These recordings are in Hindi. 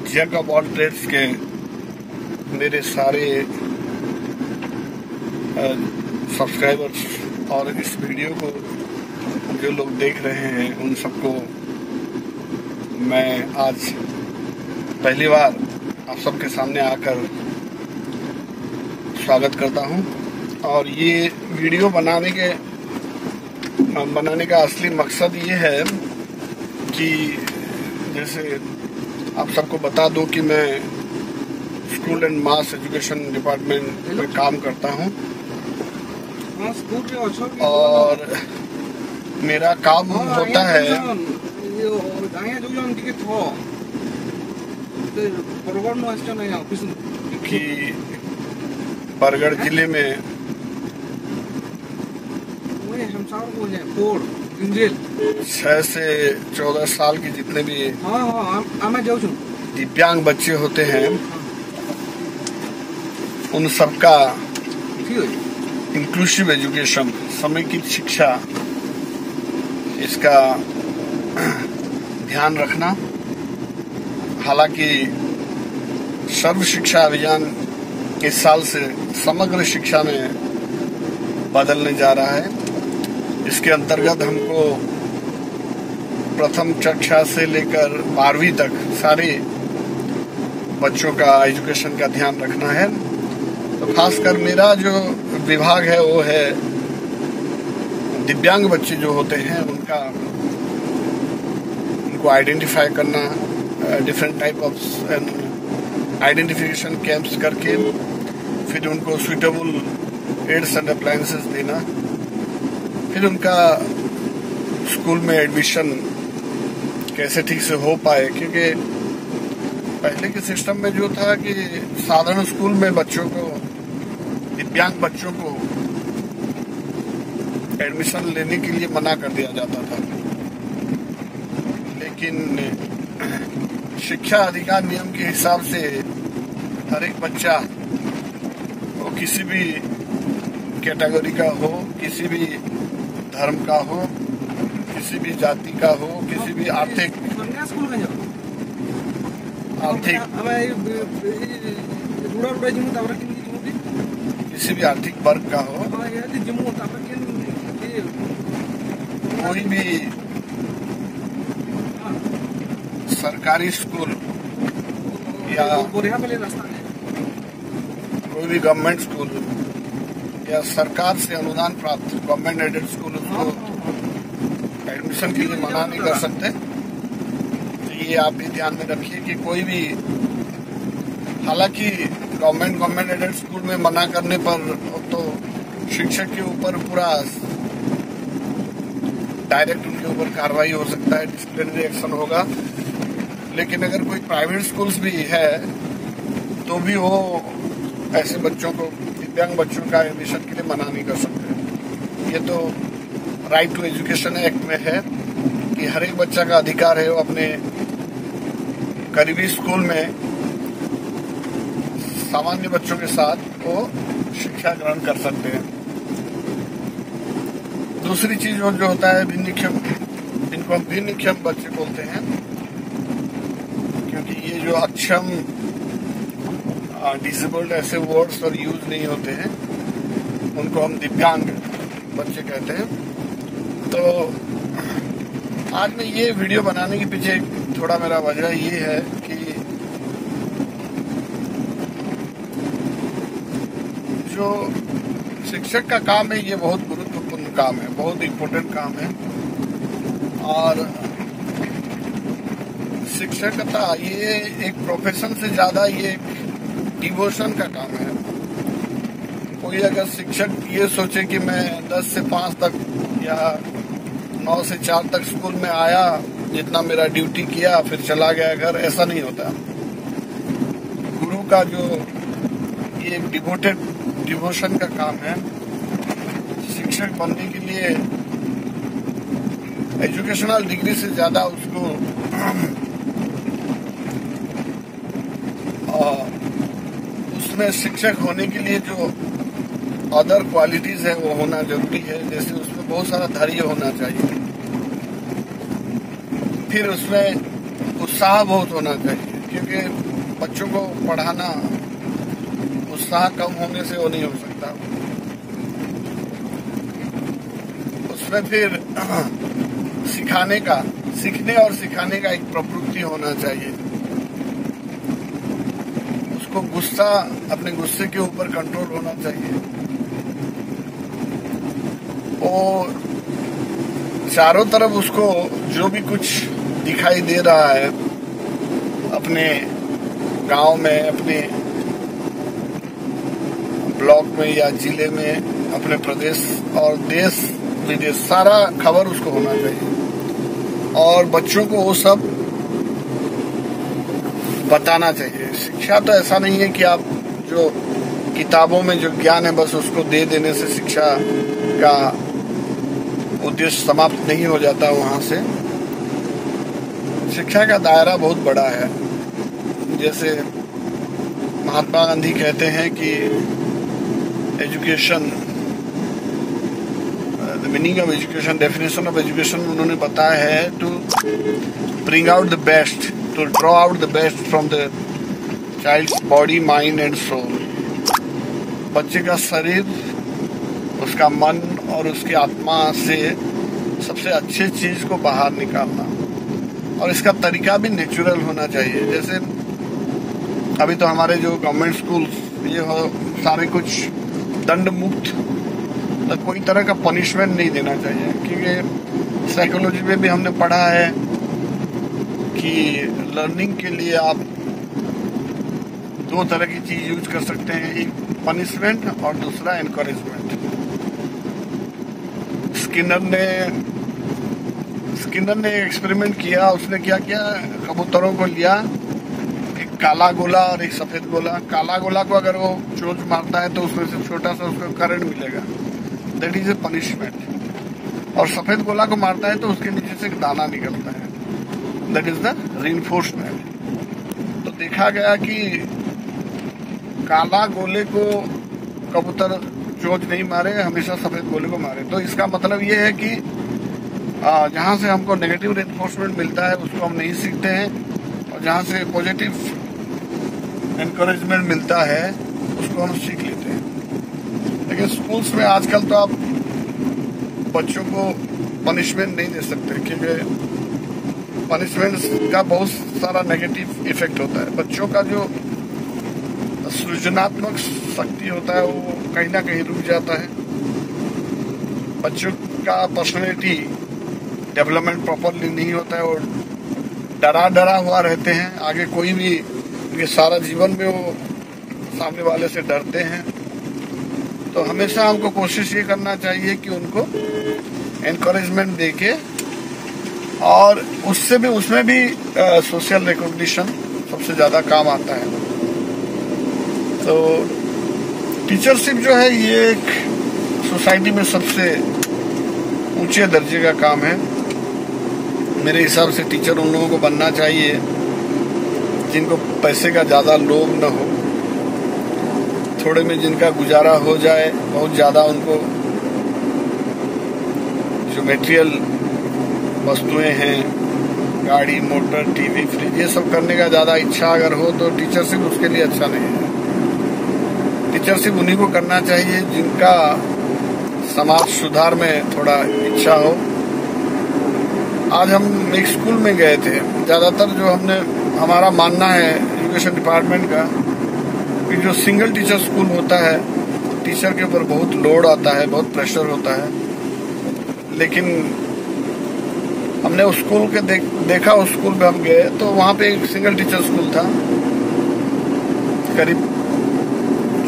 जैक ऑफ ऑल ट्रेड्स के मेरे सारे सब्सक्राइबर्स और इस वीडियो को जो लोग देख रहे हैं उन सबको मैं आज पहली बार आप सबके सामने आकर स्वागत करता हूं। और ये वीडियो बनाने का असली मकसद ये है कि जैसे आप सबको बता दूं कि मैं school and mass education department में काम करता हूं और मेरा काम होता है कि बरगढ़ जिले में 6 से 14 साल के जितने भी दिव्यांग बच्चे होते हैं उन सबका इंक्लूसिव एजुकेशन, समेकित शिक्षा, इसका ध्यान रखना। हालांकि सर्व शिक्षा अभियान इस साल से समग्र शिक्षा में बदलने जा रहा है। इसके अंतर्गत हमको प्रथम कक्षा से लेकर 12वीं तक सारे बच्चों का एजुकेशन का ध्यान रखना है। तो खासकर मेरा जो विभाग है वो है दिव्यांग बच्चे जो होते हैं उनको आइडेंटिफाई करना, different type of identification camps करके फिर उनको सुइटेबल एड्स एंड अप्लायंसेस देना, फिर उनका स्कूल में एडमिशन कैसे ठीक से हो पाए। क्योंकि पहले के सिस्टम में जो था कि साधारण स्कूल में बच्चों को, दिव्यांग बच्चों को एडमिशन लेने के लिए मना कर दिया जाता था। लेकिन शिक्षा अधिकार नियम के हिसाब से हर एक बच्चा वो किसी भी कैटेगरी का हो, किसी भी धर्म का हो, किसी भी जाति का हो, किसी भी आर्थिक किसी भी आर्थिक वर्ग का हो, कोई भी सरकारी स्कूल या कोई भी गवर्नमेंट स्कूल या सरकार से अनुदान प्राप्त गवर्नमेंट एडेड स्कूल उसको एडमिशन के लिए मना नहीं कर सकते। तो ये आप भी ध्यान में रखिए कि कोई भी, हालांकि गवर्नमेंट एडेड स्कूल में मना करने पर तो शिक्षक के ऊपर पूरा डायरेक्ट उनके ऊपर कार्रवाई हो सकता है, डिसिप्लिनरी एक्शन होगा। लेकिन अगर कोई प्राइवेट स्कूल्स भी है तो भी वो ऐसे बच्चों को, दिव्यांग बच्चों का एडमिशन के लिए मना नहीं कर सकते। ये तो राइट टू एजुकेशन एक्ट में है कि हर एक बच्चा का अधिकार है वो अपने करीबी स्कूल में सामान्य बच्चों के साथ वो शिक्षा ग्रहण कर सकते हैं। दूसरी चीज जो होता है भिन्नक्षम, इनको हम भिन्नक्षम बच्चे बोलते हैं, क्योंकि ये जो अक्षम, डिसेबल्ड ऐसे वर्ड्स और यूज नहीं होते हैं, उनको हम दिव्यांग बच्चे कहते हैं। तो आज मैं ये वीडियो बनाने के पीछे थोड़ा मेरा वजह ये है कि जो शिक्षक का काम है ये बहुत गुरुत्वपूर्ण काम है, बहुत इम्पोर्टेंट काम है। और शिक्षकता ये एक प्रोफेशन से ज्यादा ये एक डिवोशन का काम है। कोई अगर शिक्षक ये सोचे कि मैं 10 से 5 तक या 9 से 4 तक स्कूल में आया, जितना मेरा ड्यूटी किया फिर चला गया घर, ऐसा नहीं होता। गुरु का जो ये एक डिवोशन का काम है। शिक्षक बनने के लिए एजुकेशनल डिग्री से ज्यादा उसको उसमें शिक्षक होने के लिए जो अदर क्वालिटीज है वो होना जरूरी है। जैसे उसमें बहुत सारा धैर्य होना चाहिए, फिर उसमें उत्साह बहुत होना चाहिए, क्योंकि बच्चों को पढ़ाना उत्साह कम होने से वो नहीं हो सकता। उसमें फिर सीखने और सिखाने का एक प्रवृत्ति होना चाहिए। उसको अपने गुस्से के ऊपर कंट्रोल होना चाहिए। और चारों तरफ उसको जो भी कुछ दिखाई दे रहा है अपने गांव में, अपने ब्लॉक में या जिले में, अपने प्रदेश और देश विदेश, सारा खबर उसको होना चाहिए। और बच्चों को वो सब बताना चाहिए। शिक्षा तो ऐसा नहीं है कि आप जो किताबों में जो ज्ञान है बस उसको दे देने से शिक्षा का उद्देश्य समाप्त नहीं हो जाता। वहां से शिक्षा का दायरा बहुत बड़ा है। जैसे महात्मा गांधी कहते हैं कि education, the meaning of education, definition of education उन्होंने बताया है to bring out the best, to draw out the best from the child's body, mind and soul. बच्चे का शरीर, उसका मन और उसकी आत्मा से सबसे अच्छी चीज को बाहर निकालना। और इसका तरीका भी नेचुरल होना चाहिए। जैसे अभी तो हमारे जो गवर्नमेंट स्कूल ये हो सारे कुछ दंड मुक्त, तो कोई तरह का पनिशमेंट नहीं देना चाहिए। क्योंकि साइकोलॉजी में भी हमने पढ़ा है कि लर्निंग के लिए आप दो तरह की चीज यूज कर सकते हैं, एक पनिशमेंट और दूसरा एनकरेजमेंट। स्किनर ने एक्सपेरिमेंट किया। उसने क्या किया, कबूतरों को लिया, एक काला गोला और एक सफेद गोला। काला गोला को अगर वो चोंच मारता है तो उसमें से छोटा सा उसको करंट मिलेगा, दैट इज ए पनिशमेंट। और सफेद गोला को मारता है तो उसके नीचे से एक दाना निकलता है, दैट इज द रीइंफोर्समेंट। तो देखा गया कि काला गोले को कबूतर चोंच नहीं मारे, हमेशा सफेद गोले को मारे। तो इसका मतलब ये है कि जहाँ से हमको नेगेटिव रेनफोर्समेंट मिलता है उसको हम नहीं सीखते हैं, और जहाँ से पॉजिटिव एनकरेजमेंट मिलता है उसको हम सीख लेते हैं। लेकिन स्कूल्स में आजकल तो आप बच्चों को पनिशमेंट नहीं दे सकते, क्योंकि पनिशमेंट का बहुत सारा नेगेटिव इफेक्ट होता है। बच्चों का जो सृजनात्मक शक्ति होता है वो कहीं ना कहीं रुक जाता है। बच्चों का पर्सनैलिटी डेवलपमेंट प्रॉपरली नहीं होता है और डरा हुआ रहते हैं। आगे कोई भी, ये सारा जीवन में वो सामने वाले से डरते हैं। तो हमेशा हमको कोशिश ये करना चाहिए कि उनको एनकरेजमेंट देके, और उसमें भी सोशल रिकॉग्निशन सबसे ज्यादा काम आता है। तो टीचरशिप जो है ये एक सोसाइटी में सबसे ऊंचे दर्जे का काम है। मेरे हिसाब से टीचर उन लोगों को बनना चाहिए जिनको पैसे का ज्यादा लोभ न हो, थोड़े में जिनका गुजारा हो जाए, बहुत ज्यादा उनको जो मटेरियल वस्तुएं हैं, गाड़ी, मोटर, टीवी, फ्रिज, ये सब करने का ज्यादा इच्छा अगर हो तो टीचरशिप उसके लिए अच्छा नहीं है। टीचरशिप उन्हीं को करना चाहिए जिनका समाज सुधार में थोड़ा इच्छा हो। आज हम एक स्कूल में गए थे। ज्यादातर जो हमारा मानना है एजुकेशन डिपार्टमेंट का कि जो सिंगल टीचर स्कूल होता है, टीचर के ऊपर बहुत लोड आता है, बहुत प्रेशर होता है। लेकिन हमने उस स्कूल के देखा, उस स्कूल में हम गए तो वहाँ पे एक सिंगल टीचर स्कूल था। करीब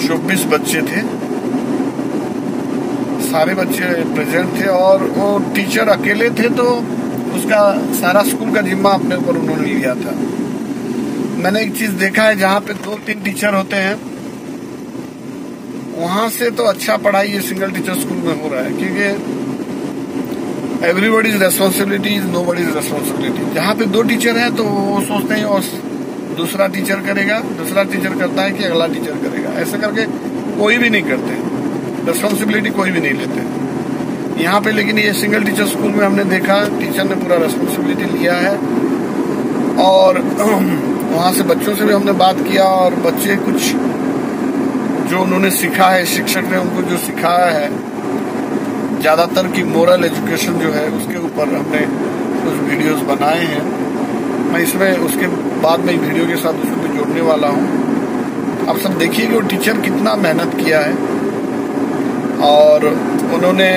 24 बच्चे थे, सारे बच्चे प्रेजेंट थे और वो टीचर अकेले थे, तो उसका सारा स्कूल का जिम्मा अपने ऊपर उन्होंने लिया था। मैंने एक चीज देखा है, जहाँ पे 2-3 टीचर होते हैं वहां से तो अच्छा पढ़ाई ये सिंगल टीचर स्कूल में हो रहा है, क्योंकि एवरीबॉडीज रेस्पॉन्सिबिलिटी इज नोबॉडीज रेस्पॉन्सिबिलिटी। जहाँ पे 2 टीचर हैं तो वो सोचते हैं और दूसरा टीचर करेगा, दूसरा टीचर करता है कि अगला टीचर करेगा, ऐसे करके कोई भी नहीं करते, रेस्पॉन्सिबिलिटी कोई भी नहीं लेते यहाँ पे। लेकिन ये सिंगल टीचर स्कूल में हमने देखा टीचर ने पूरा रेस्पॉन्सिबिलिटी लिया है और वहाँ से बच्चों से भी हमने बात किया और बच्चे कुछ जो उन्होंने सीखा है, शिक्षक ने उनको जो सिखाया है, ज़्यादातर की मोरल एजुकेशन जो है उसके ऊपर हमने कुछ वीडियोस बनाए हैं। मैं इसमें उसके बाद में वीडियो के साथ उसको भी जोड़ने वाला हूँ। आप सब देखिए कि वो टीचर कितना मेहनत किया है और उन्होंने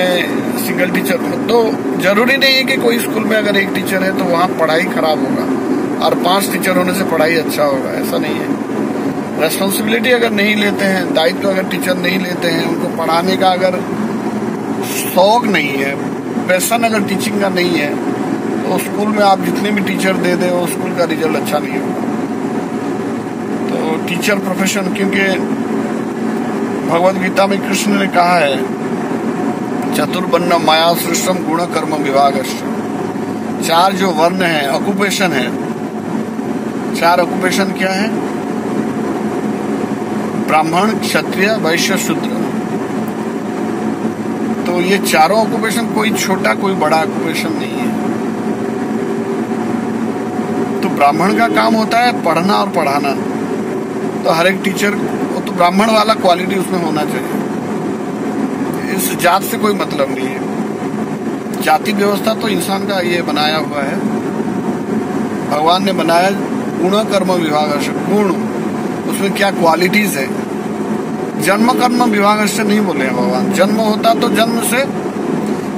सिंगल टीचर, तो जरूरी नहीं है कि कोई स्कूल में अगर एक टीचर है तो वहाँ पढ़ाई खराब होगा और 5 टीचर होने से पढ़ाई अच्छा होगा, ऐसा नहीं है। रेस्पॉन्सिबिलिटी अगर नहीं लेते हैं, दायित्व अगर टीचर नहीं लेते हैं, उनको पढ़ाने का अगर शौक नहीं है, पैशन अगर टीचिंग का नहीं है, तो स्कूल में आप जितने भी टीचर दे दे वो स्कूल का रिजल्ट अच्छा नहीं होगा। तो टीचर प्रोफेशन, क्योंकि भगवद गीता में कृष्ण ने कहा है चतुर्वर्ण माया सृष्टम गुण कर्म विभागश्च। 4 जो वर्ण है, ऑक्यूपेशन है, 4 ऑक्यूपेशन क्या है? ब्राह्मण, क्षत्रिय, वैश्य, शूद्र। तो ये चारों ऑक्यूपेशन कोई छोटा कोई बड़ा ऑक्यूपेशन नहीं है। तो ब्राह्मण का काम होता है पढ़ना और पढ़ाना, तो हर एक टीचर तो ब्राह्मण वाला क्वालिटी उसमें होना चाहिए। इस जात से कोई मतलब नहीं है। जाति व्यवस्था तो इंसान का ये बनाया हुआ है, भगवान ने बनाया गुण कर्म विभाग। गुण उसमें क्या क्वालिटीज है। जन्म कर्म विभाग से नहीं बोले हैं भगवान। जन्म होता तो जन्म से,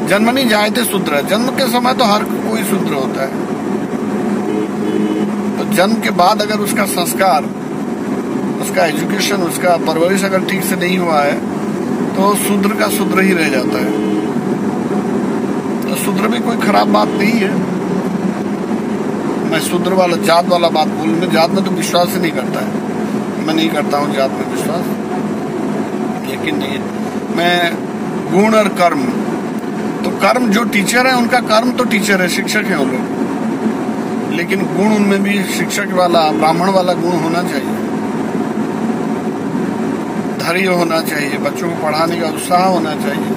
जन्म नहीं जायते शूद्र, जन्म के समय तो हर कोई शूद्र होता है। तो जन्म के बाद अगर उसका संस्कार, उसका एजुकेशन, उसका परवरिश अगर ठीक से नहीं हुआ है तो शूद्र का शूद्र ही रह जाता है। तो शूद्र भी कोई खराब बात नहीं है। मैं शूद्र वाला जात वाला बात बोलूँ, मैं जात में तो विश्वास ही नहीं करता है, मैं नहीं करता हूँ जात में विश्वास, यकीन नहीं है। मैं गुण और कर्म, तो कर्म जो टीचर है उनका कर्म तो टीचर है, शिक्षक है उन लोग, लेकिन गुण उनमें भी शिक्षक वाला, ब्राह्मण वाला गुण होना चाहिए। धैर्य होना चाहिए, बच्चों को पढ़ाने का उत्साह होना चाहिए,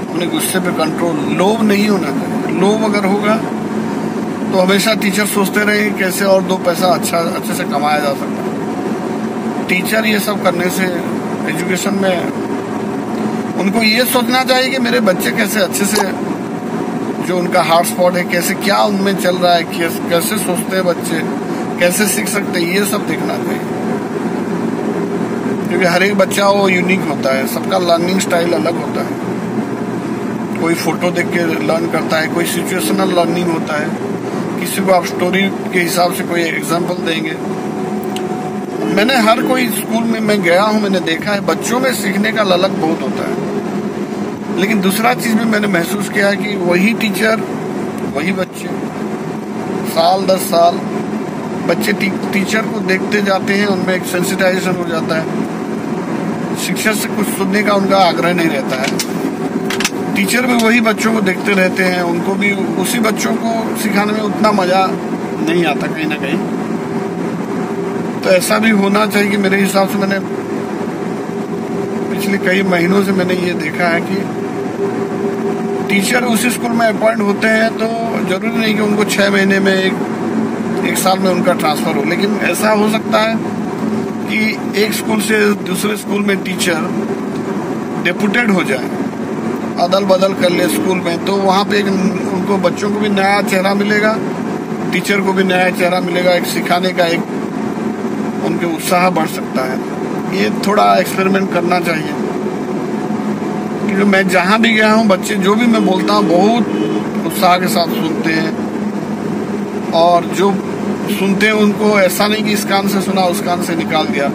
अपने गुस्से पे कंट्रोल, लोभ नहीं होना चाहिए। लोभ अगर होगा तो हमेशा टीचर सोचते रहे कैसे और 2 पैसा अच्छे से कमाया जा सकता है। टीचर ये सब करने से एजुकेशन में उनको ये सोचना चाहिए कि मेरे बच्चे कैसे अच्छे से, जो उनका हार्ड स्पॉट है, कैसे क्या उनमें चल रहा है, कैसे सोचते हैं बच्चे, कैसे सीख सकते हैं, ये सब देखना चाहिए। क्योंकि हर एक बच्चा वो यूनिक होता है, सबका लर्निंग स्टाइल अलग होता है। कोई फोटो देख के लर्न करता है, कोई सिचुएशनल लर्निंग होता है, किसी को आप स्टोरी के हिसाब से कोई एग्जाम्पल देंगे। मैंने हर कोई स्कूल में मैं गया हूँ, मैंने देखा है बच्चों में सीखने का ललक बहुत होता है। लेकिन दूसरा चीज भी मैंने महसूस किया है कि वही टीचर वही बच्चे, साल 10 साल बच्चे टीचर को देखते जाते हैं, उनमें एक सेंसिटाइजेशन हो जाता है, शिक्षक से कुछ सुनने का उनका आग्रह नहीं रहता है। टीचर भी वही बच्चों को देखते रहते हैं, उनको भी उसी बच्चों को सिखाने में उतना मजा नहीं आता कहीं ना कहीं। तो ऐसा भी होना चाहिए कि मेरे हिसाब से, मैंने पिछले कई महीनों से मैंने ये देखा है कि टीचर उसी स्कूल में अपॉइंट होते हैं, तो जरूरी नहीं कि उनको 6 महीने में एक साल में उनका ट्रांसफर हो, लेकिन ऐसा हो सकता है कि एक स्कूल से दूसरे स्कूल में टीचर डेपुटेड हो जाए, अदल बदल कर ले स्कूल में, तो वहाँ पे उनको बच्चों को भी नया चेहरा मिलेगा, टीचर को भी नया चेहरा मिलेगा, एक सिखाने का एक उनके उत्साह बढ़ सकता है। ये थोड़ा एक्सपेरिमेंट करना चाहिए, क्योंकि मैं जहाँ भी गया हूँ बच्चे जो भी मैं बोलता हूँ बहुत उत्साह के साथ सुनते हैं, और जो सुनते हैं उनको ऐसा नहीं कि इस कान से सुना उस कान से निकाल दिया,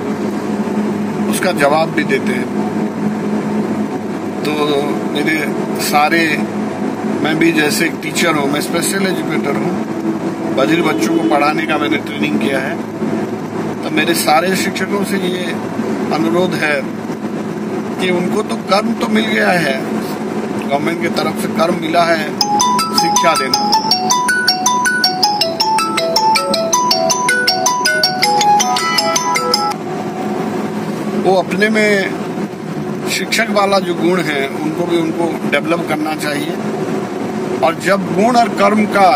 उसका जवाब भी देते हैं। तो मेरे सारे, मैं भी जैसे एक टीचर हूँ, मैं स्पेशल एजुकेटर हूँ, बधिर बच्चों को पढ़ाने का मैंने ट्रेनिंग किया है। तो मेरे सारे शिक्षकों से ये अनुरोध है कि उनको तो कर्म तो मिल गया है, गवर्नमेंट की तरफ से कर्म मिला है शिक्षा देना, वो अपने में शिक्षक वाला जो गुण है उनको भी उनको डेवलप करना चाहिए। और जब गुण और कर्म का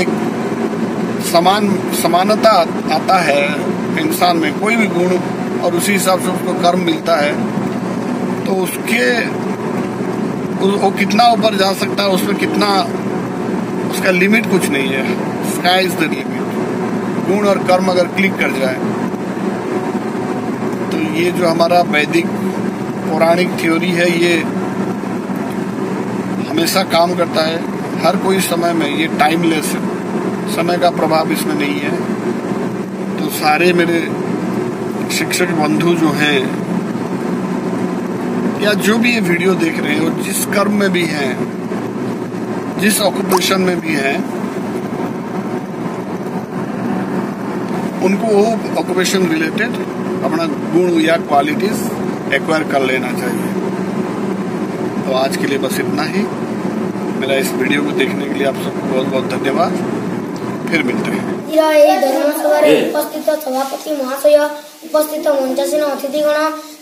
एक समानता आता है इंसान में, कोई भी गुण, और उसी हिसाब से उसको कर्म मिलता है, तो वो कितना ऊपर जा सकता है, उसमें कितना, उसका लिमिट कुछ नहीं है। Sky is the limit. गुण और कर्म अगर क्लिक कर जाए तो ये जो हमारा वैदिक पौराणिक थ्योरी है, ये हमेशा काम करता है हर कोई समय में। ये टाइमलेस है, समय का प्रभाव इसमें नहीं है। तो सारे मेरे शिक्षक बंधु जो हैं, या जो भी ये वीडियो देख रहे हैं, और जिस कर्म में भी हैं, जिस ऑक्यूपेशन में भी हैं, उनको वो ऑक्यूपेशन रिलेटेड अपना गुण या क्वालिटीज एक्वायर कर लेना चाहिए। तो आज के लिए बस इतना ही। मेरा इस वीडियो को देखने के लिए आप सबको बहुत बहुत धन्यवाद। फिर मिलते हैं। धर्मसभा उपस्थित सभापति महाशय, उपस्थित मंचासीन अतिथिगण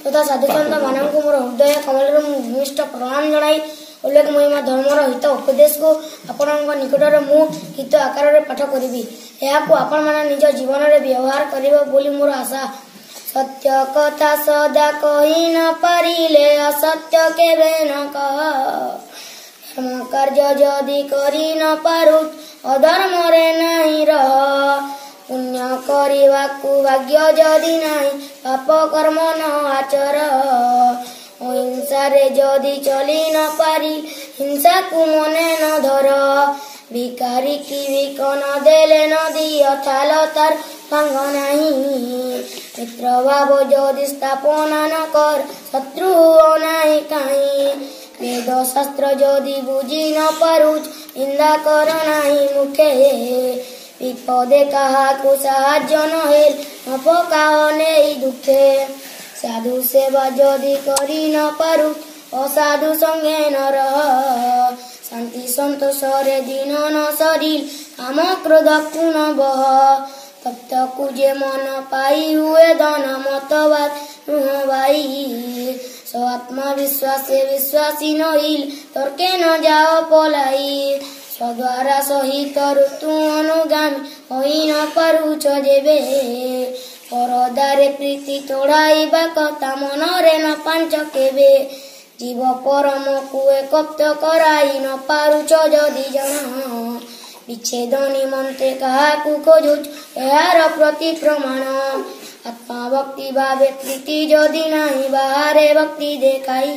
तथा साधुसंत मानक मोर हृदय कमल भूमिष्ठ प्रणाम जनाई उल्लेख महिमा धर्मर हित उपदेश को आपण निकट मु हित आकार पाठ करी, आपण मैंने निज जीवन में व्यवहार कर मोर आशा। सत्य कथा सदा कही न पारिले, असत्य केवे न कह। धर्म कार्य जदि करी न पारु, अधर्म रे नहीं रह। पुण्य करवाकू भाग्य जदि नहीं, पाप कर्म न आचर। अहिंसा रे जदि चली न पारी, हिंसा को मने न धर। भिकारी की विक न देले न दिय, थाल तार भांग नहीं। मित्र भाव जदि स्थापन न कर, शत्रु हो नहीं कहीं। वेद शास्त्र जदि बुझी न पारुच, निंदा कर नहीं मुखे। विपदे काहाकू साहाय्य न हेल, न पकाओ नहीं दुखे। साधु सेवा जदि करी न पारु, असाधु संगे न रह। शांति संतोष रे दिन न सरिल, काम क्रोध को न बह। तप्त कुजे मन पाई हुए धन, मतवाद नुह भाई। सो आत्मा विश्वास विश्वासी नहिल, तर्के न जाओ पलाई। स्वद्वारा सहित ऋतु अनुगामी, होई न पारुछ जेबे। परदारे प्रीति चढ़ाइबा कथा, मनरे न पांच केबे। जीव परम को एकप्त कराई, न पारुछ जदि जन। विच्छेद निमंते काहाकू खोजुच, यार प्रति प्रमाण। आत्मा भक्ति भावे प्रीति जदि नहीं, बाहरे भक्ति देखाई।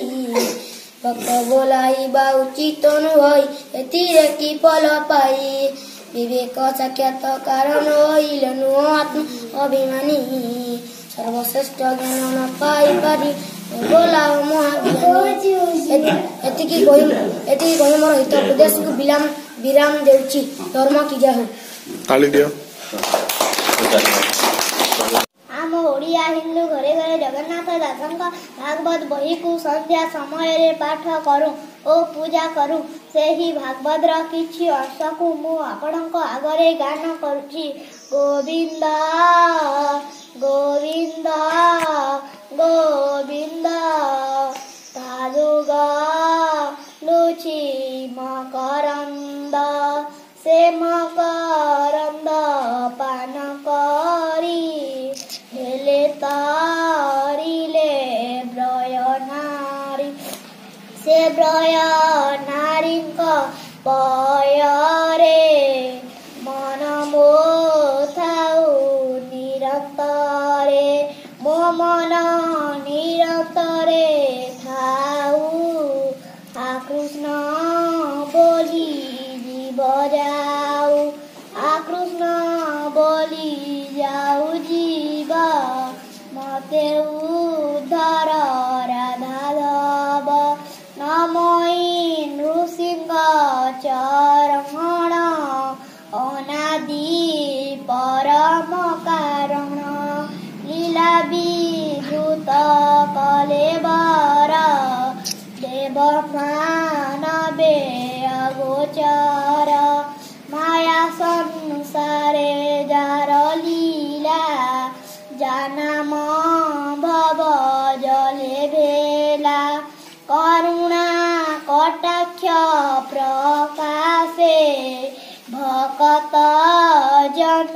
भक्त बोलाई बा उचित नुहई, एथिरे की फल पाई। विवेक साक्षात कारण होइल, नुह आत्मा अभिमानी। सर्वश्रेष्ठ ज्ञान न पाई पारी, बोला महाज्ञानी। एतिकी कही मोर हित उपदेश को विराम देउची। धर्म की जय हो। ताली दियो। आम ओडिया हिंदू घरे घरे जगन्नाथ दासंक भागवत बही को संध्या समय पाठ करूँ ओ पूजा करूँ। से ही भागवतर किछि अंश को मु आपणक आगरे गान करुछि। गोविंद गोविंद गोविंद साधुगा लुचि मकरंद, से मकरंद पान करी। हेले तारिले ब्रय नारी, से ब्रय नारी पयरे। मन मोथाउ निरंतरे, मो मन निरंतरे थाउ। आ कृष्ण बोली जीव जाऊ, आ कृष्ण बोली जाऊ जीव। मते उद्धार राधाधव, नमोई नृसिंह चरण। अनादि परम कारण, लीला विद्युत कलेवर। देव मानवे अगोचर, माया संसारे जार लीला। जानाम भव जले भेला, करुणा कटाक्ष प्रकाशे। भक्त जन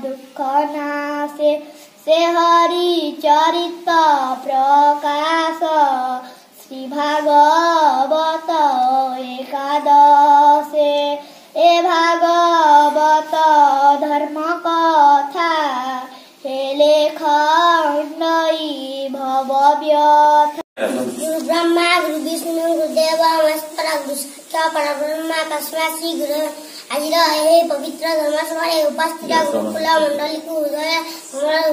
दुख नाशे से हरि चरित प्रकाश श्री भागवत एकादशे ए भागवत धर्म कथा हेले खंडई भव व्यथा। गुरु ब्रह्मा गुरु विष्णु गुरुदेव महेश्वर गुरु साक्षात् परब्रह्म तस्मै श्री गुरु। आज पवित्र धर्मसभा उपस्थित गुरुकुल मंडली को हृदय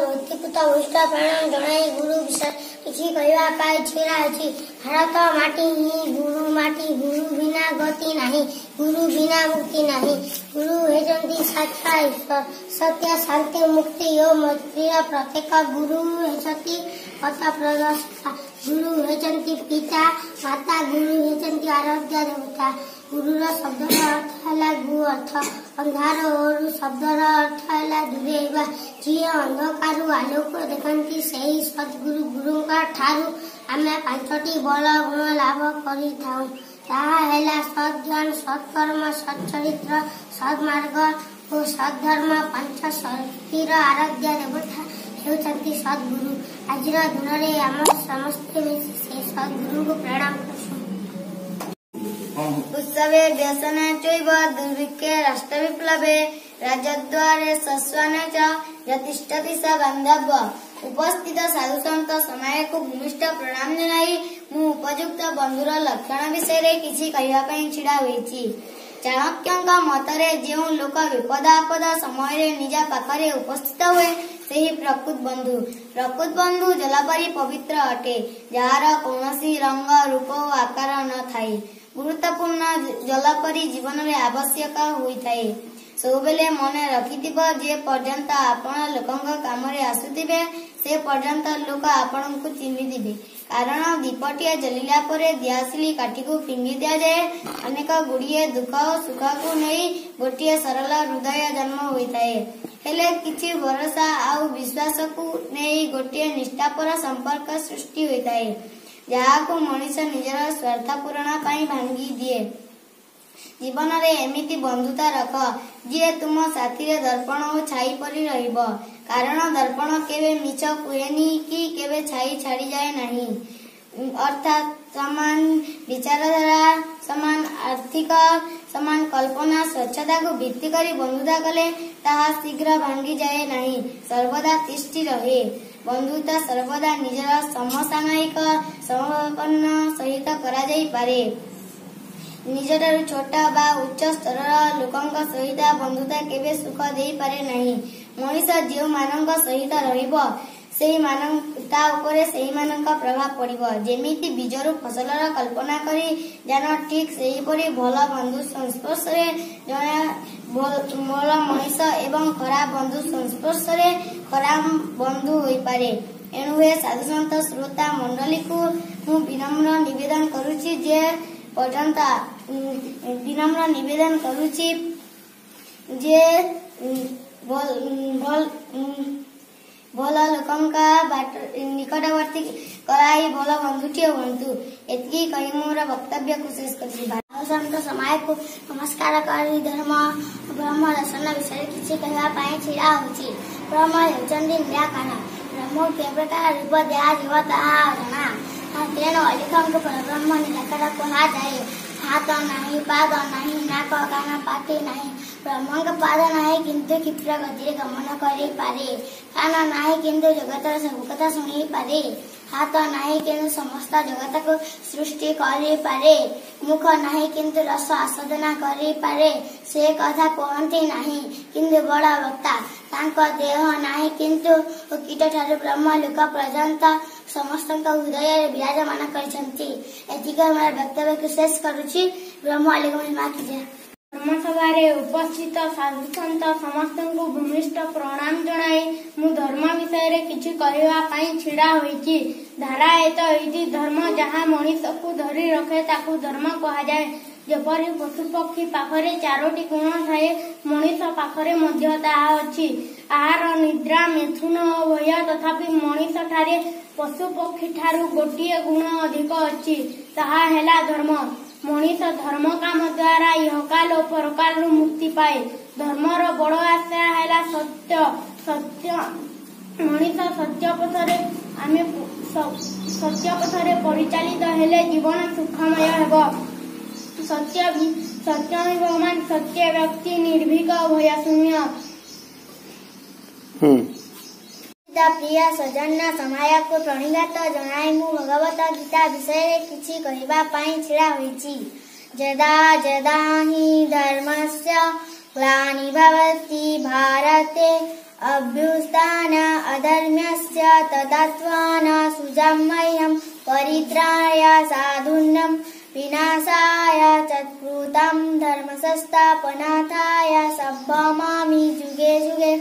भक्तिपूत भूष्ट प्रणाम जनाई गुरु विषय किसी कहवा छेड़ा अच्छी भारत माटी ही गुरु माटी गुरु बिना गति नहीं गुरु बिना मुक्ति नहीं गुरु हेजंती साक्षात् ईश्वर सत्य शांति मुक्ति और मैत्री प्रत्येक गुरु हेजंती पथ प्रदर्शक गुरु हेजंती पिता माता गुरु हेजंती आराध्य देवता गुरुर शब्द अर्थ है गु अर्थ अंधार और शब्दर अर्थ है दूरेवा जी अंधकार आलोक देखती से सद्गुरु गुरु ठारू आमे पांचटी बल गुण लाभ करि थाउ ताहा सद्ज्ञान सत्कर्म सच्चरित्र सद्मार्ग और सद्धर्म पंच शक्तिर आराध्य देवता हेउचंती सद्गुरु। आज दिन में आम समस्ते मिसी से सद्गुरु को प्रणाम करछुं। उत्सवे व्यसने चैव दुर्भिक्षे राष्ट्र विप्लवे राजद्वारे शश्वाने च यतिष्ठति स बान्धव्य। उपस्थित साधु सन्त समय को भूमिष्ठ प्रणाम जनाई मु उपयुक्त बंधुर लक्षण विषय किछि कहिबा पई छिड़ा होईछि। चाणक्यଙ୍କ मतरे जेउ लोक विपद आपद समय निज पाखरे उपस्थित हुए सेही प्रकृत बंधु जलपरी पवित्र अटे जार कौनसी रंग रूप और आकार न थाई गुरुत्वपूर्ण जलपरी जीवन में आवश्यक होइथाए। सबेले मने रखिथिब जे पर्यंत आपण लोकंक काम रे आसुथिबे से पर्यंत लोक आपणଙ୍କୁ चिन्हिथिबे कारण दीपटिया जलिला परे दियासिली काठी को फिंगी दिया जाए अनेक गुड़िए दुख और सुख को नहीं गोटे सरल हृदय जन्म होइथाए हेले किछि भरोसा आउ विश्वास को नहीं गोटे निष्ठापर संपर्क सृष्टि होइथाए जहाको मनीष निजर स्वार्थ पूरण पाई भांगी दिए। जीवन रे एमिति बंधुता रख जे तुम साथी रे दर्पण और छाई परी रहिबो कारण दर्पण केवे मिछ कुएनी कि केवे छाई छाड़ी जाए नहीं अर्थात समान विचारधारा समान आर्थिक समान कल्पना स्वच्छता को भित्ति करी बंधुता कले ताहा शीघ्र भांगी जाए नहीं सर्वदा तिष्ठि रहे। बंधुता सर्वदा निजर समसामयिक समपन्न सहित करा जाई पारे। निजर छोटा बा उच्च स्तर लोकंक सहित बंधुता केवे सुख देई पारे नहीं। मनीष जो मानक सहित रहिबो सेही मानता उपरे सेही मानक प्रभाव पड़िबो जेमिति बीजरु फसलर कल्पना करी जान ठीक सेही परी भल बंधु संस्पर्श रे जने भल मनीष एवं खराब बंधु संस्पर्श रे खराब बंधु होई पारे। एणु हे साधु संत श्रोता मंडली को मु विनम्र निवेदन करूची जे पर्यंत विनम्र निवेदन करूची जे भल लोकंका निकटवर्ती कराई भल बंधुटी हूँ एति कही मोर वक्तव्य को शेष कर संत समाज को नमस्कार करी धर्म ब्रह्म दर्शन विषय किसी कहवा छिड़ा होची। ब्रह्म हेउचंदी निराकार ब्रह्म के प्रकार रूप दियाजिव ताहा जना तेणु अधिकंक ब्रह्म निराकार कहा जाए। हाथ नहीं पाद नहीं नाक कान पाटी नहीं ब्रह्म पाद नहीं किंतु क्षिप्र गति गमन करि पारे कान नहीं किंतु जगतर सब कथा सुनी पारे हाथ नहीं किंतु समस्त जगत को सृष्टि करि पारे मुख नहीं किंतु रस आस्वादना करि पारे से कथा कहती नहीं किंतु बड़ा वक्ता तांको देह नहीं किंतु कीट ठारू ब्रह्म लोक पर्यंत समस्त हृदय विराजमान करछंती। एतिक हमारा वक्तव्य को शेष करूची। ब्रह्म आलिगम कीजिए। धर्मसभा उपस्थित साधु सन्त समस्त को भूमिष्ठ प्रणाम जनाई मु धर्म विषय किछि कहवा पई छिड़ा होईची। धारा एत होईची धर्म जहाँ मनीष को धरी रखे ताकू धर्म कहा जाए। जेपरि पशु पक्षी पाखरे चारोटी गुण थाए मनीष पाखरे मध्य ताहा अछि। आहार निद्रा मैथुन भय तथापि मनीष ठारे पशु पक्षी ठारू गोटिए गुण अधिक अछि ताहा हेला धर्म। मनीष धर्म काम द्वारा इहकाल और परकाल मुक्ति पाए। धर्मर बड़ आशा है ସତ୍ୟ ମଣିଷ ସତ୍ୟ ପଥରେ ପରିଚାଳିତ ହେଲେ ଜୀବନ ସୁଖମୟ ହେବ। ସତ୍ୟ ହିଁ ଭଗବାନ, ସତ୍ୟ ବ୍ୟକ୍ତି ନିର୍ଭୀକ ଭୟଶୂନ୍ୟ। ପ୍ରିୟ ସଜନ ସମାଜକୁ ପ୍ରଣିଘାତ ଜଣାଇ ମୁଁ ଭଗବତ ଗୀତା ବିଷୟରେ କିଛି କହିବା ପାଇଁ ଛିଡ଼ା ହୋଇଛି। ଯଦା ଯଦା ହି ଧର୍ମସ୍ୟ ଗ୍ଲାନିର୍ଭବତି ଭାରତେ अभ्युत्थान अधर्म्यस्य तदात्मान सुजमह्यं परित्राणाय साधूनां विनाशाय चतुर्थं धर्मसंस्थापनार्थाय संभवामि जुगे जुगे।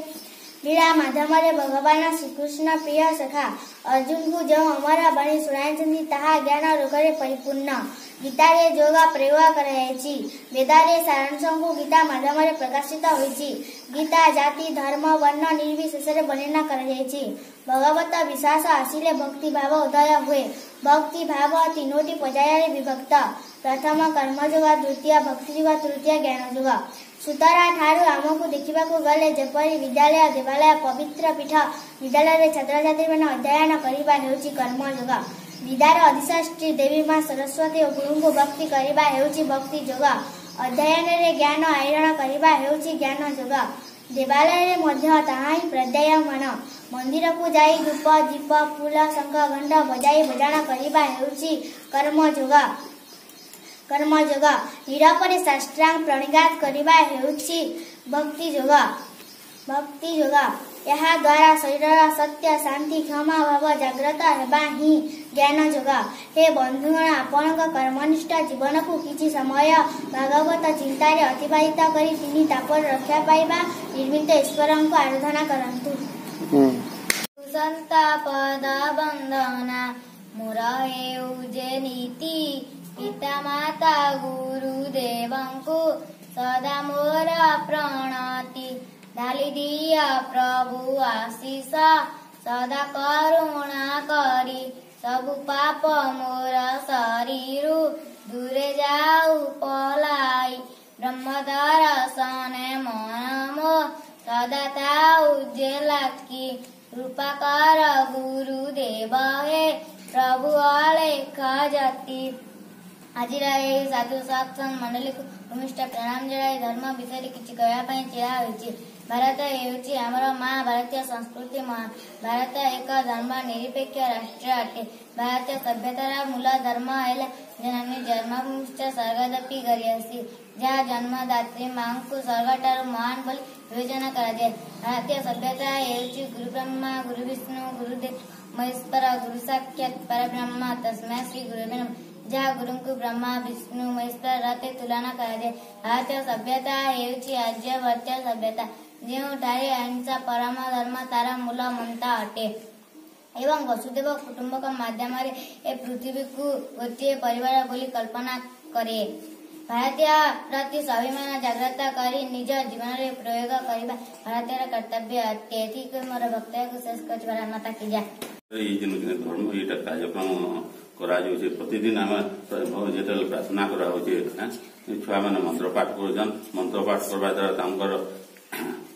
लीला माध्यमରେ ଭଗବାନ ଶ୍ରୀକୃଷ୍ଣ ପ୍ରିୟ ସଖା ଅର୍ଜୁନଙ୍କୁ ଯେଉଁ ଅମର ବାଣୀ ଶୁଣାଇଛନ୍ତି ତାହା ଜ୍ଞାନ ରୋଗରେ ପରିପୂର୍ଣ୍ଣ। ଗୀତାରେ ଯୋଗ ପ୍ରୟୋଗ କରାଯାଇଛି। ବେଦରେ ସାରାଂଶକୁ ଗୀତା ମାଧ୍ୟମରେ ପ୍ରକାଶିତ ହୋଇଛି। ଗୀତା ଜାତି ଧର୍ମ ବର୍ଣ୍ଣ ନିର୍ବିଶେଷରେ ବର୍ଣ୍ଣନା କରାଯାଇଛି। ଭଗବତ ବିଶ୍ୱାସ ଆସିଲେ ଭକ୍ତି ଭାବ ଉଦୟ ହୁଏ। ଭକ୍ତି ଭାବ ତିନୋଟି ପର୍ଯ୍ୟାୟରେ ବିଭକ୍ତ। ପ୍ରଥମ କର୍ମଯୋଗ, ଦ୍ୱିତୀୟ ଭକ୍ତିଯୋଗ, ତୃତୀୟ ଜ୍ଞାନଯୋଗ। ସୂତରା ଠାରୁ ଆମକୁ ଦେଖିବାକୁ ଗଲେ ଯେପରି ବିଦ୍ୟାଳୟ ଦେବାଳୟ ପବିତ୍ର ପୀଠ, ବିଦ୍ୟାଳୟରେ ଛାତ୍ରଛାତ୍ରୀମାନେ ଅଧ୍ୟୟନ କରିବା ହେଉଛି କର୍ମଯୋଗ। ବିଦ୍ୟାର ଅଧିଷ୍ଠାତ୍ରୀ ଦେବୀ ମା ସରସ୍ୱତୀ ଓ ଗୁରୁଙ୍କୁ ଭକ୍ତି କରିବା ହେଉଛି ଭକ୍ତି ଯୋଗ। ଅଧ୍ୟୟନରେ ଜ୍ଞାନ ଆହରଣ କରିବା ହେଉଛି ଜ୍ଞାନ ଯୋଗ। ଦେବାଳୟରେ ମଧ୍ୟ ତାହା ହିଁ ପ୍ରତ୍ୟୟମାନ। ମନ୍ଦିରକୁ ଯାଇ ଧୂପ ଦୀପ ଫୁଲ ଶଙ୍ଖ ଘଣ୍ଟ ବଜାଇ ଭଜନ କରିବା ହେଉଛି କର୍ମଯୋଗ। ନିରପରେ ଶାସ୍ତ୍ରାଙ୍ଗ ପ୍ରଣିଘାତ କରିବା ହେଉଛି ଭକ୍ତି ଯୋଗ। ଏହା ଦ୍ୱାରା ଶରୀରର ସତ୍ୟ ଶାନ୍ତି କ୍ଷମା ଭାବ ଜାଗ୍ରତ ହେବା ହିଁ ଜ୍ଞାନ ଯୋଗ। ହେ ବନ୍ଧୁଗଣ, ଆପଣଙ୍କ କର୍ମନିଷ୍ଠ ଜୀବନକୁ କିଛି ସମୟ ଭାଗବତ ଚିନ୍ତାରେ ଅତିବାହିତ କରି ତିନି ତାପର ରକ୍ଷା ପାଇବା ନିର୍ମିତ ଈଶ୍ୱରଙ୍କୁ ଆରାଧନା କରନ୍ତୁ। ସନ୍ତାପଦ ବନ୍ଦନା ମୋର ହେଉଛେ ନୀତି, ପିତା ମାତା ଗୁରୁଦେବଙ୍କୁ ସଦା ମୋର ପ୍ରଣତି। ଢାଲି ଦିଅ ପ୍ରଭୁ ଆଶିଷ, ସଦା କରୁଣା କରି ସବୁ ପାପ ମୋର ଶରୀରୁ ଦୂରେ ଯାଉ ପলাই। ବ୍ରହ୍ମ ଦର୍ଶନେ ମନ ମୋ ସଦା ଥାଉ ଉଜ୍ଜ୍ୱଳାକି। କୃପା କର ଗୁରୁଦେବ ହେ ପ୍ରଭୁ ଅଲେଖ ଜାତି। ଆଜିର ଏହି ସାଧୁ ସତ୍ସଙ୍ଗ ମଣ୍ଡଳୀକୁ ଭୂମିଷ୍ଠ ପ୍ରଣାମ ଜଣାଇ ଧର୍ମ ବିଷୟରେ କିଛି କହିବା ପାଇଁ ଛିଡ଼ା ହୋଇଛି। ଭାରତ ହେଉଛି ଆମର ମା, ଭାରତୀୟ ସଂସ୍କୃତି ମହାନ। ଭାରତ ଏକ ଧର୍ମ ନିରପେକ୍ଷ ରାଷ୍ଟ୍ର ଅଟେ। ଭାରତୀୟ ସଭ୍ୟତାର ମୂଳ ଧର୍ମ ହେଲା ଜନନୀ ଜନ୍ମଭୂମିଶ୍ଚ ସ୍ୱର୍ଗଦପି ଗରୀୟସୀ, ଯାହା ଜନ୍ମଦାତ୍ରୀ ମାଙ୍କୁ ସ୍ୱର୍ଗଠାରୁ ମହାନ ବୋଲି ବିବେଚନା କରାଯାଏ। ଭାରତୀୟ ସଭ୍ୟତା ହେଉଛି ଗୁରୁ ବ୍ରହ୍ମା ଗୁରୁ ବିଷ୍ଣୁ ଗୁରୁଦେବ ମହେଶ୍ୱର ଗୁରୁ ସାକ୍ଷାତ ପରବ୍ରହ୍ମ ତସ୍ମୈ ଶ୍ରୀ ଗୁରୁବେ ନମଃ, ଯାହା ଗୁରୁଙ୍କୁ ବ୍ରହ୍ମା ବିଷ୍ଣୁ ମହେଶ୍ୱର ରୂପେ ତୁଳନା କରାଯାଏ। ଭାରତୀୟ ସଭ୍ୟତା ହେଉଛି ଆର୍ଯ୍ୟବର୍ତ୍ତୀୟ ସଭ୍ୟତା, ଯେଉଁଠାରେ ଅହିଂସା ପରମ ଧର୍ମ ତାର ମୂଳ ମନ୍ତ୍ର ଅଟେ ଏବଂ ବସୁଦେବ କୁଟୁମ୍ବକ ମାଧ୍ୟମରେ ଏ ପୃଥିବୀକୁ ଗୋଟିଏ ପରିବାର ବୋଲି କଳ୍ପନା କରେ। ଭାରତୀୟ ପ୍ରତି ସ୍ୱାଭିମାନ ଜାଗ୍ରତ କରି ନିଜ ଜୀବନରେ ପ୍ରୟୋଗ କରିବା ଭାରତୀୟର କର୍ତ୍ତବ୍ୟ ଅଟେ। ଏଥିକୁ ମୋର ବକ୍ତବ୍ୟକୁ ଶେଷ କରୁଛି। ଭାରତ ମାତା କି ଜୟ। ଧର୍ମ ଏଇଟା କାର୍ଯ୍ୟକ୍ରମ କରାଯାଉଛି। ପ୍ରତିଦିନ ଆମେ ଯେତେବେଳେ ପ୍ରାର୍ଥନା କରାଯାଉଛି, ଛୁଆମାନେ ମନ୍ତ୍ର ପାଠ କରୁଛନ୍। ମନ୍ତ୍ର ପାଠ କରିବା ଦ୍ୱାରା ତାଙ୍କର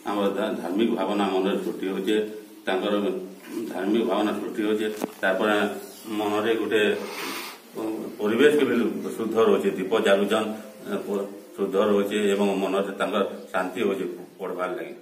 ଆମର ଧାର୍ମିକ ଭାବନା ମନରେ ସୃଷ୍ଟି ହଉଛି। ତାଙ୍କର ଧାର୍ମିକ ଭାବନା ସୃଷ୍ଟି ହଉଛି। ତାପରେ ମନରେ ଗୋଟେ ପରିବେଶ ବି ଶୁଦ୍ଧ ରହୁଛି। ଦୀପ ଜାଳୁଛନ୍, ଶୁଦ୍ଧ ରହୁଛି ଏବଂ ମନରେ ତାଙ୍କର ଶାନ୍ତି ହଉଛି ପଢ଼ବାର୍ ଲାଗି।